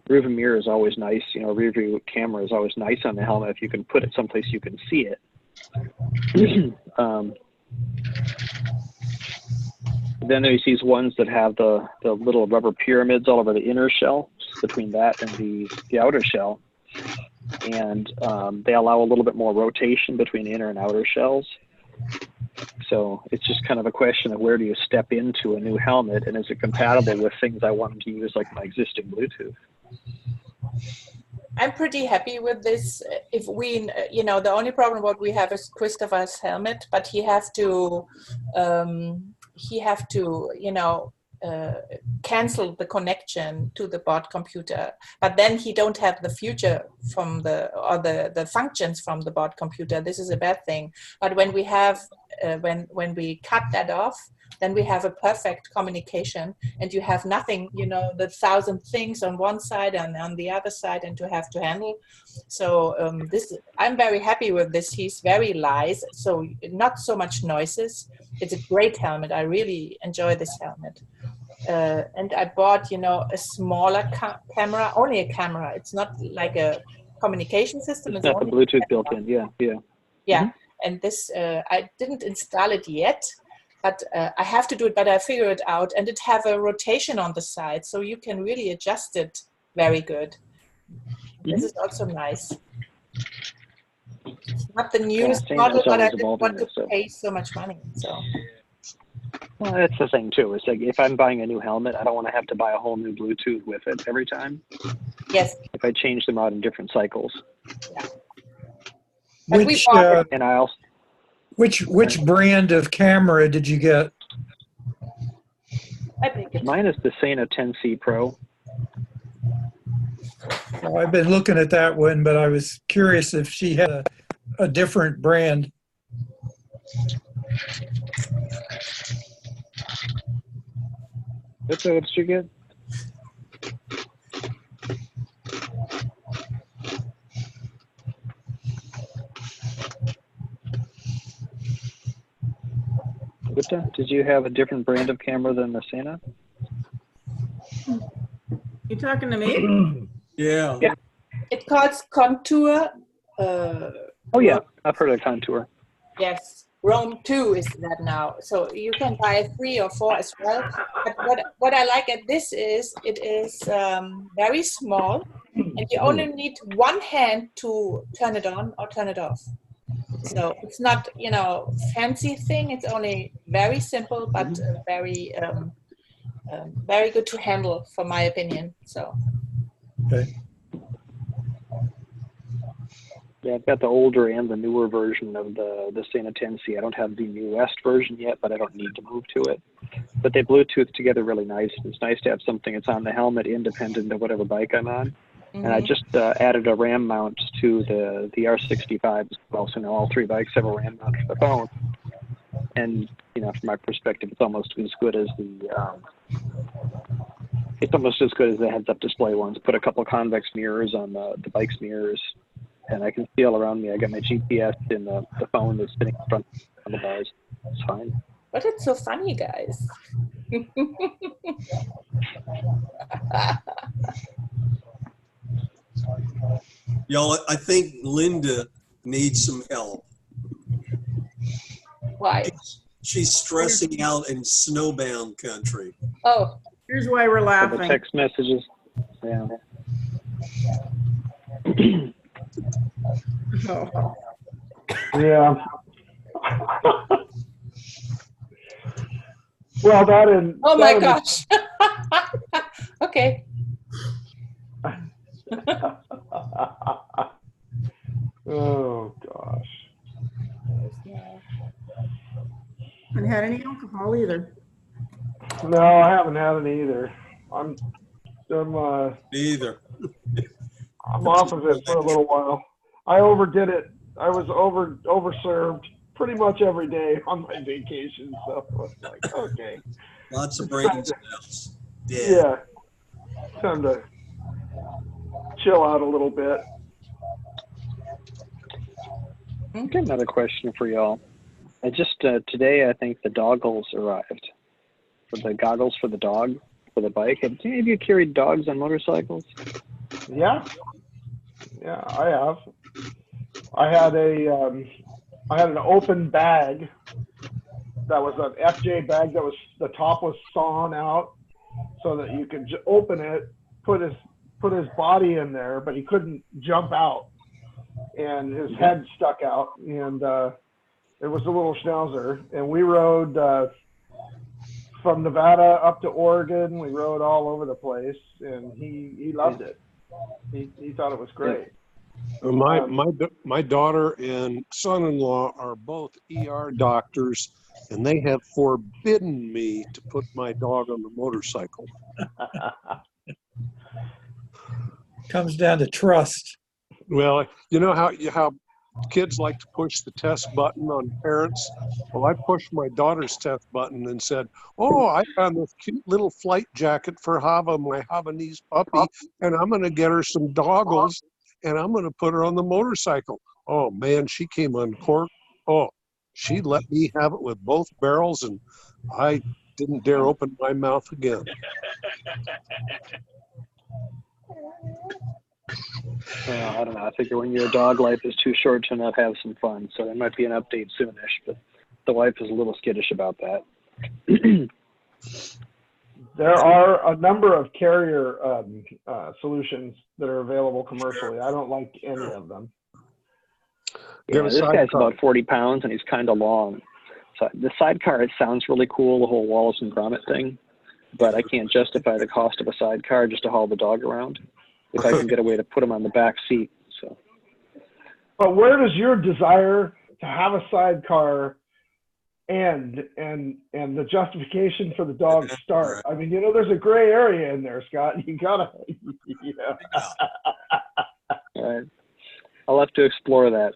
Rearview mirror is always nice. Rear view camera is always nice on the helmet if you can put it someplace you can see it. Then there's these ones that have the little rubber pyramids all over the inner shell, between that and the outer shell. And they allow a little bit more rotation between inner and outer shells. So it's just kind of a question of where do you step into a new helmet, and is it compatible with things I want to use, like my existing Bluetooth? I'm pretty happy with this. If we, the only problem what we have is Christopher's helmet, but he have to, cancel the connection to the board computer. But then he don't have the future from the functions from the board computer. This is a bad thing. But when we have, when we cut that off, then we have a perfect communication, and you have nothing, the 1,000 things on one side and on the other side, and to have to handle. So I'm very happy with this. He's very light, so not so much noises. It's a great helmet. I really enjoy this helmet. And I bought, a smaller camera, only a camera. It's not like a communication system. It's not the Bluetooth built in. Yeah. Mm-hmm. And this, I didn't install it yet. But I have to do it, but I figure it out, and it have a rotation on the side, so you can really adjust it very good. This is also nice. It's not the newest model, but I didn't want to pay so much money. So. Well, that's the thing too. It's like if I'm buying a new helmet, I don't want to have to buy a whole new Bluetooth with it every time. Yes. If I change them out in different cycles. Yeah. And I also. Which brand of camera did you get? I think mine is the Sena 10C Pro. Well, I've been looking at that one, but I was curious if she had a different brand. What did you get? Did you have a different brand of camera than the Sena? You talking to me? Yeah. It calls Contour. Oh yeah, I've heard of Contour. Yes, Rome 2 is that now. So you can buy 3 or 4 as well. But what I like at this is it is very small, and you only need one hand to turn it on or turn it off. So it's not, fancy thing. It's only very simple, but very, very good to handle, for my opinion. So. Okay. Yeah, I've got the older and the newer version of the Sena 10C. I don't have the newest version yet, but I don't need to move to it. But they Bluetooth together really nice. It's nice to have something that's on the helmet independent of whatever bike I'm on. And I just added a RAM mount to the R65 as well. So now all 3 bikes have a RAM mount for the phone. And, from my perspective, it's almost as good as the heads-up display ones. Put a couple of convex mirrors on the bike's mirrors, and I can see all around me. I got my GPS in the phone that's sitting in front of the bars. It's fine. But it's so funny, guys. Y'all, I think Linda needs some help. Why? She's stressing out in snowbound country. Oh. Here's why we're laughing. The text messages. Yeah. Yeah. Well, that and Oh my gosh. Okay. Oh gosh. Haven't had any alcohol either. No, I haven't had it either. I'm Either. I'm off of it for a little while. I overdid it. I was overserved pretty much every day on my vacation. So I was like, okay. Lots of brain cells. Yeah. Time to chill out a little bit. I've got another question for y'all. I just today I think the doggles arrived. For the goggles for the dog, for the bike. Have any of you carried dogs on motorcycles? Yeah. Yeah, I have. I had an open bag that was an FJ bag that was, the top was sawn out so that you could open it, put his body in there, but he couldn't jump out, and his head stuck out, and it was a little schnauzer, and we rode from Nevada up to Oregon. We rode all over the place, and he loved it. He thought it was great. My daughter and son-in-law are both ER doctors, and they have forbidden me to put my dog on the motorcycle. Comes down to trust. Well, you know how kids like to push the test button on parents? Well, I pushed my daughter's test button and said, oh, I found this cute little flight jacket for Hava, my Havanese puppy, and I'm going to get her some doggles, and I'm going to put her on the motorcycle. Oh, man, she came uncorked. Oh, she let me have it with both barrels, and I didn't dare open my mouth again. I don't know. I figure when your dog life is too short to not have some fun, so there might be an update soonish, but the wife is a little skittish about that. There are a number of carrier solutions that are available commercially. I don't like any of them. Yeah, this guy's about 40 pounds, and he's kind of long. So the sidecar, it sounds really cool, the whole Wallace and Gromit thing, but I can't justify the cost of a sidecar just to haul the dog around if I can get a way to put him on the back seat. So. But where does your desire to have a sidecar end, and the justification for the dog start? I mean, there's a gray area in there, Scott. You gotta, All right. I'll have to explore that.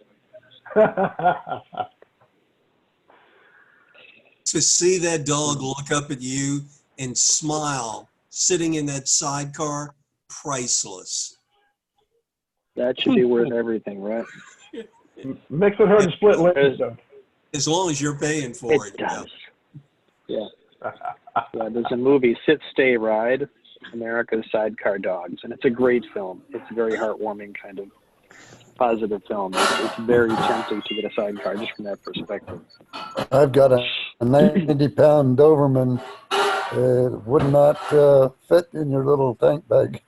To see that dog look up at you and smile sitting in that sidecar, priceless. That should be worth everything, right? Makes it hard to split lips. As long as you're paying for it. It does. Yeah. There's a movie, Sit, Stay, Ride, America's Sidecar Dogs, and it's a great film. It's a very heartwarming kind of positive film. It's very tempting to get a sidecar just from that perspective. I've got a 90-pound Doberman. It would not fit in your little tank bag.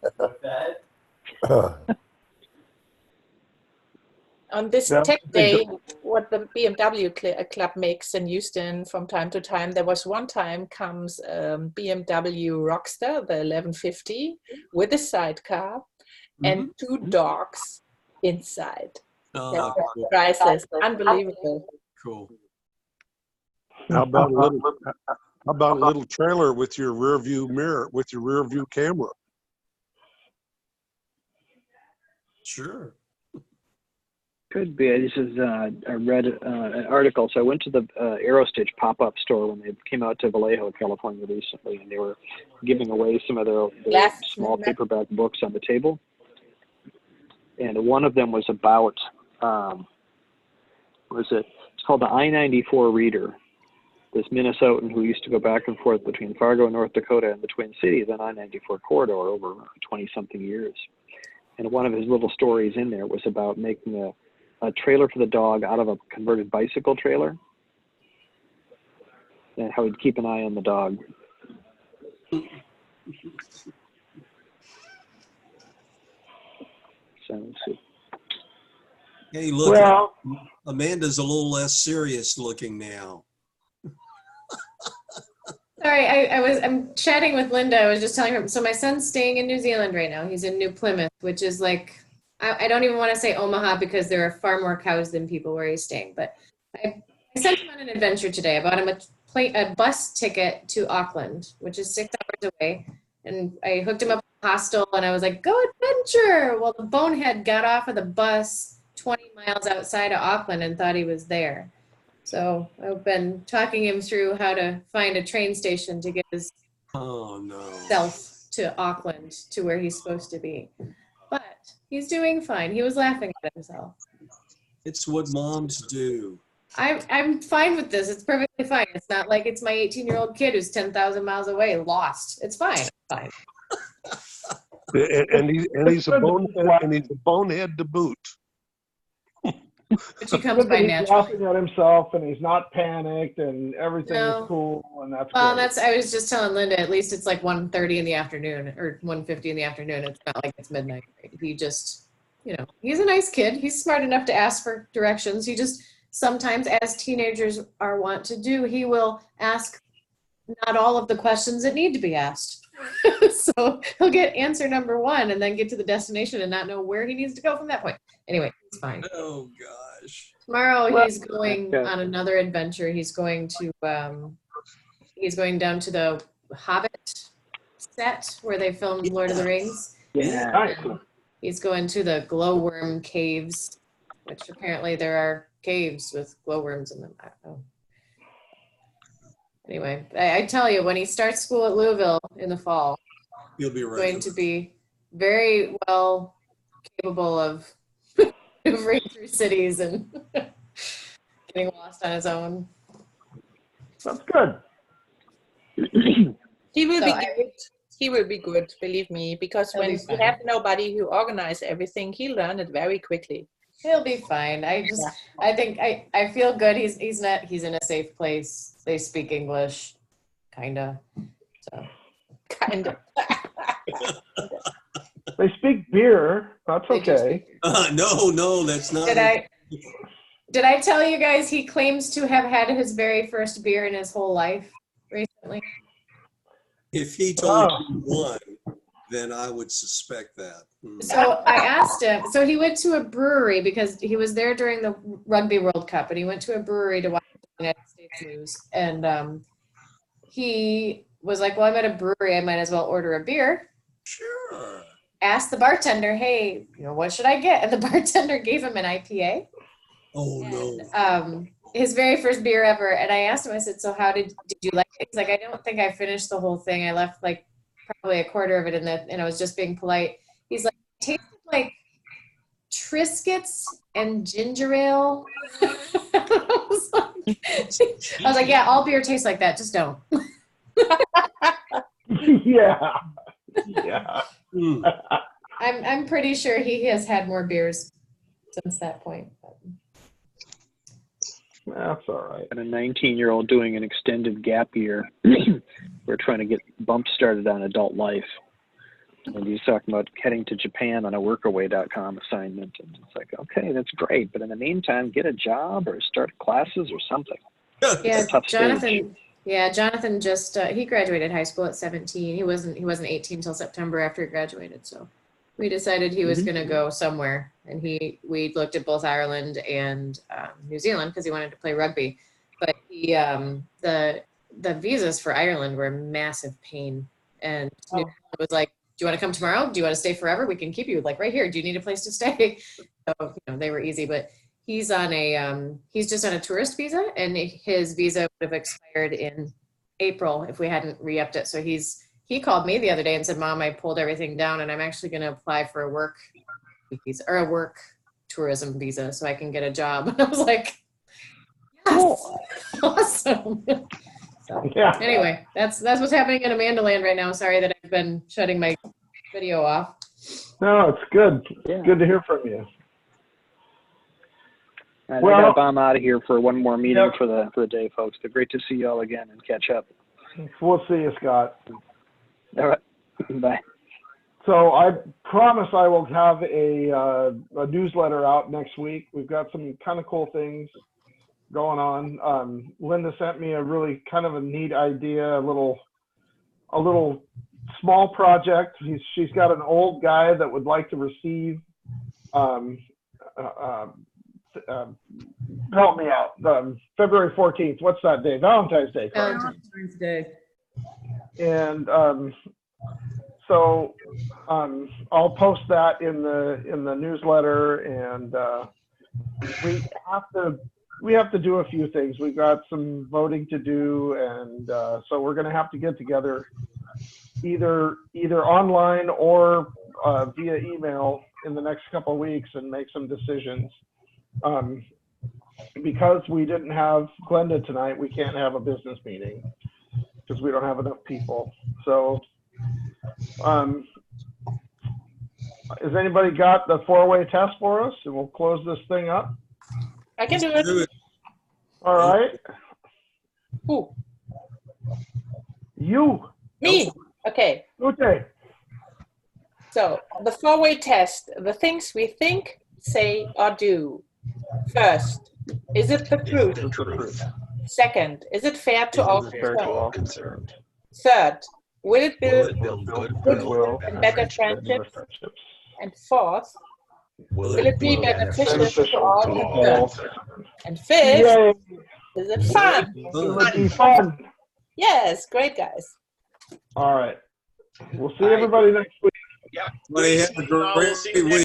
On this tech day, what the BMW club makes in Houston from time to time, there was one time comes BMW Rockster, the 1150, with a sidecar and two dogs inside. Oh, cool. Priceless, unbelievable. Cool. How about a little trailer with your rear view mirror, with your rear view camera? Sure. Could be. I read an article. So I went to the Aerostitch pop-up store when they came out to Vallejo, California recently, and they were giving away some of their small paperback books on the table. And one of them was about, it's called the I-94 Reader. This Minnesotan who used to go back and forth between Fargo, North Dakota, and the Twin Cities on I-94 corridor over 20-something years. And one of his little stories in there was about making a trailer for the dog out of a converted bicycle trailer, and how he'd keep an eye on the dog. So, hey, look, well, Amanda's a little less serious looking now. sorry, I'm chatting with Linda. I was just telling her, so my son's staying in New Zealand right now. He's in New Plymouth, which is like, I don't even want to say Omaha because there are far more cows than people where he's staying. But I sent him on an adventure today. I bought him a bus ticket to Auckland, which is 6 hours away. And I hooked him up with a hostel and I was like, go adventure. Well, the bonehead got off of the bus 20 miles outside of Auckland and thought he was there. So I've been talking him through how to find a train station to get his self to Auckland to where he's supposed to be. But he's doing fine. He was laughing at himself. It's what moms do. I'm fine with this. It's perfectly fine. It's not like it's my 18-year-old kid who's 10,000 miles away, lost. It's fine. It's fine. And he's a bonehead to boot. But she comes by he's naturally. laughing at himself and he's not panicked and everything is cool and that's Well, great. I was just telling Linda, at least it's like 1:30 in the afternoon or 1:50 in the afternoon. It's not like it's midnight. He just, he's a nice kid. He's smart enough to ask for directions. He just sometimes, as teenagers are wont to do, he will ask not all of the questions that need to be asked. So he'll get answer number 1 and then get to the destination and not know where he needs to go from that point. Anyway, it's fine. Oh gosh. Tomorrow he's going on another adventure. He's going down to the Hobbit set where they filmed Lord of the Rings. Yeah. He's going to the glowworm caves, which apparently there are caves with glowworms in them. I don't know. Anyway, I tell you, when he starts school at Louisville in the fall, he'll be right. Going to be very well capable of maneuvering through cities and getting lost on his own. That's good. He will be good. He will be good, believe me, because when you have nobody who organizes everything, he'll learn it very quickly. He'll be fine. I think I feel good. He's in a safe place. They speak English, kinda. So kinda. They speak beer. That's okay. No, that's not. Did I tell you guys he claims to have had his very first beer in his whole life recently? If he told you one, then I would suspect that. So I asked him, so he went to a brewery because he was there during the Rugby World Cup, and he went to a brewery to watch the United States lose. And he was like, well, I'm at a brewery, I might as well order a beer. Sure. Asked the bartender, hey, what should I get? And the bartender gave him an IPA. Oh, no. His very first beer ever. And I asked him, I said, so how did you like it? He's like, I don't think I finished the whole thing. I left like probably a quarter of it and I was just being polite. He's like, it tasted like Triscuits and ginger ale. I was like, yeah, all beer tastes like that. Just don't. Yeah. I'm pretty sure he has had more beers since that point. That's all right. And a 19-year-old doing an extended gap year. We're trying to get bump started on adult life. And he's talking about heading to Japan on a workaway.com assignment. And it's like, okay, that's great. But in the meantime, get a job or start classes or something. Yeah, Jonathan. Jonathan just he graduated high school at 17. He wasn't 18 until September after he graduated. So we decided he was going to go somewhere, and we looked at both Ireland and New Zealand because he wanted to play rugby. But he the visas for Ireland were a massive pain, and New Zealand was like, do you want to come tomorrow? Do you want to stay forever? We can keep you like right here. Do you need a place to stay? So they were easy, but he's on he's just on a tourist visa, and his visa would have expired in April if we hadn't re-upped it. So he called me the other day and said, Mom, I pulled everything down and I'm actually going to apply for a work visa or a work tourism visa so I can get a job. And I was like, yes, awesome. So anyway, that's what's happening in Amanda Land right now. Sorry that I've been shutting my video off. No, it's good. It's good to hear from you. I got to bomb out of here for one more meeting for the day, folks. But great to see you all again and catch up. We'll see you, Scott. All right. Bye. So I promise I will have a newsletter out next week. We've got some kind of cool things going on. Linda sent me a really kind of a neat idea, a little small project. She's got an old guy that would like to receive, help me out, February 14th. What's that day? Valentine's Day. Correct? Valentine's Day. And so I'll post that in the newsletter, and we have to do a few things. We've got some voting to do, and so we're going to have to get together either online or via email in the next couple of weeks and make some decisions. Because we didn't have Glenda tonight, we can't have a business meeting because we don't have enough people. So has anybody got the 4-way test for us? And we'll close this thing up. I can do it. All right. Who? You. Me. Okay. Okay. So the 4-way test, the things we think, say, or do. First, is it the truth? Second, is it fair to all concerned? Third, will it build goodwill and better friendships? And fourth, will it be beneficial to all concerned? And fifth, is it fun? It would be fun. Yes, great guys. All right. We'll see everybody next week. Yep. Everybody have a great week.